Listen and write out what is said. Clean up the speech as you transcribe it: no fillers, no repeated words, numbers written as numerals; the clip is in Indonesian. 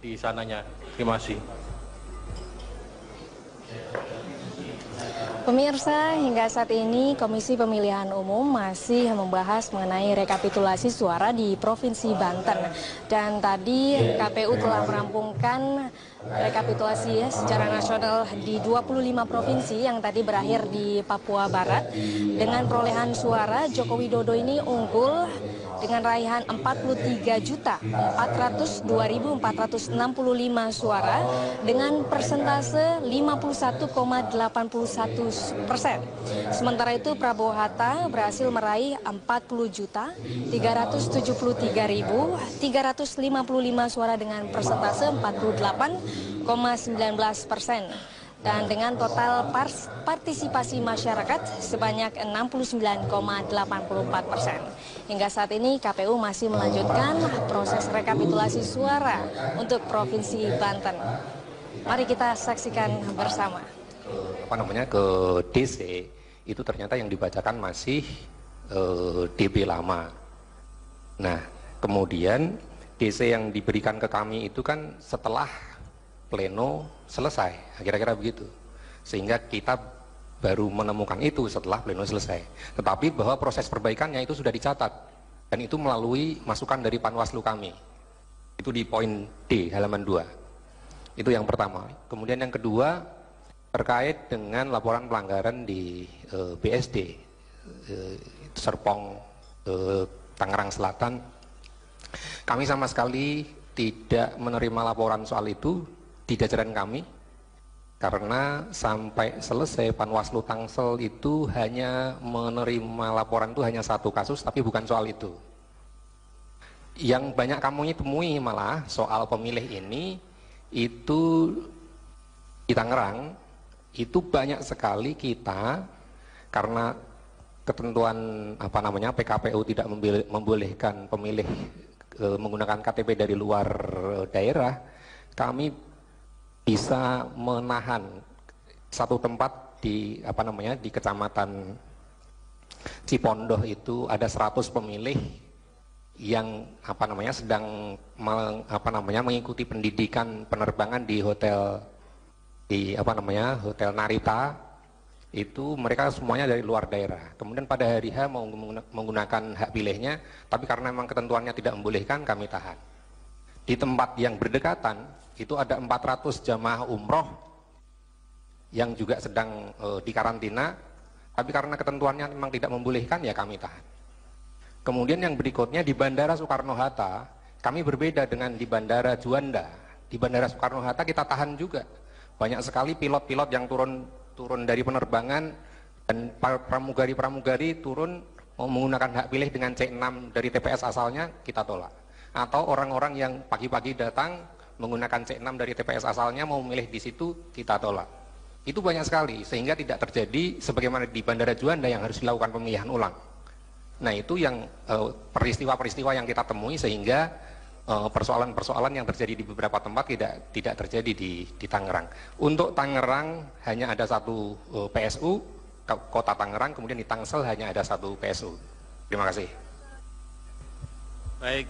di sananya. Terima kasih. Pemirsa, hingga saat ini Komisi Pemilihan Umum masih membahas mengenai rekapitulasi suara di Provinsi Banten. Dan tadi KPU telah merampungkan rekapitulasi secara nasional di 25 provinsi yang tadi berakhir di Papua Barat. Dengan perolehan suara, Joko Widodo ini unggul dengan raihan 43.402.465 suara dengan persentase 51,81%. Sementara itu Prabowo Hatta berhasil meraih 40.373.355 suara dengan persentase 48,19%. Dan dengan total partisipasi masyarakat sebanyak 69,84%. Hingga saat ini KPU masih melanjutkan proses rekapitulasi suara untuk Provinsi Banten. Mari kita saksikan bersama. Ke DC itu ternyata yang dibacakan masih DP lama. Nah, kemudian DC yang diberikan ke kami itu kan setelah pleno selesai, kira-kira begitu. Sehingga kita baru menemukan itu setelah pleno selesai. Tetapi bahwa proses perbaikannya itu sudah dicatat dan itu melalui masukan dari Panwaslu kami. Itu di poin D halaman 2. Itu yang pertama. Kemudian yang kedua terkait dengan laporan pelanggaran di BSD Serpong Tangerang Selatan. Kami sama sekali tidak menerima laporan soal itu di jajaran kami, karena sampai selesai Panwaslu Tangsel itu hanya menerima laporan itu hanya satu kasus, tapi bukan soal itu. Yang banyak kami temui malah soal pemilih ini itu di Tangerang itu banyak sekali kita, karena ketentuan PKPU tidak membolehkan pemilih menggunakan KTP dari luar daerah, kami bisa menahan satu tempat di di Kecamatan Cipondoh itu ada 100 pemilih yang sedang mengikuti pendidikan penerbangan di hotel Hotel Narita. Itu mereka semuanya dari luar daerah. Kemudian pada hari H mau menggunakan hak pilihnya, tapi karena memang ketentuannya tidak membolehkan, kami tahan. Di tempat yang berdekatan itu ada 400 jamaah umroh yang juga sedang dikarantina, tapi karena ketentuannya memang tidak membolehkan, ya kami tahan. Kemudian yang berikutnya di Bandara Soekarno-Hatta, kami berbeda dengan di Bandara Juanda. Di Bandara Soekarno-Hatta kita tahan juga. Banyak sekali pilot-pilot yang turun dari penerbangan dan pramugari-pramugari turun menggunakan hak pilih dengan C6 dari TPS asalnya, kita tolak. Atau orang-orang yang pagi-pagi datang menggunakan C6 dari TPS asalnya mau memilih di situ, kita tolak. Itu banyak sekali, sehingga tidak terjadi sebagaimana di Bandara Juanda yang harus dilakukan pemilihan ulang. Nah, itu yang peristiwa-peristiwa yang kita temui, sehingga persoalan-persoalan yang terjadi di beberapa tempat tidak terjadi di Tangerang. Untuk Tangerang hanya ada satu PSU, Kota Tangerang, kemudian di Tangsel hanya ada satu PSU. Terima kasih. Baik.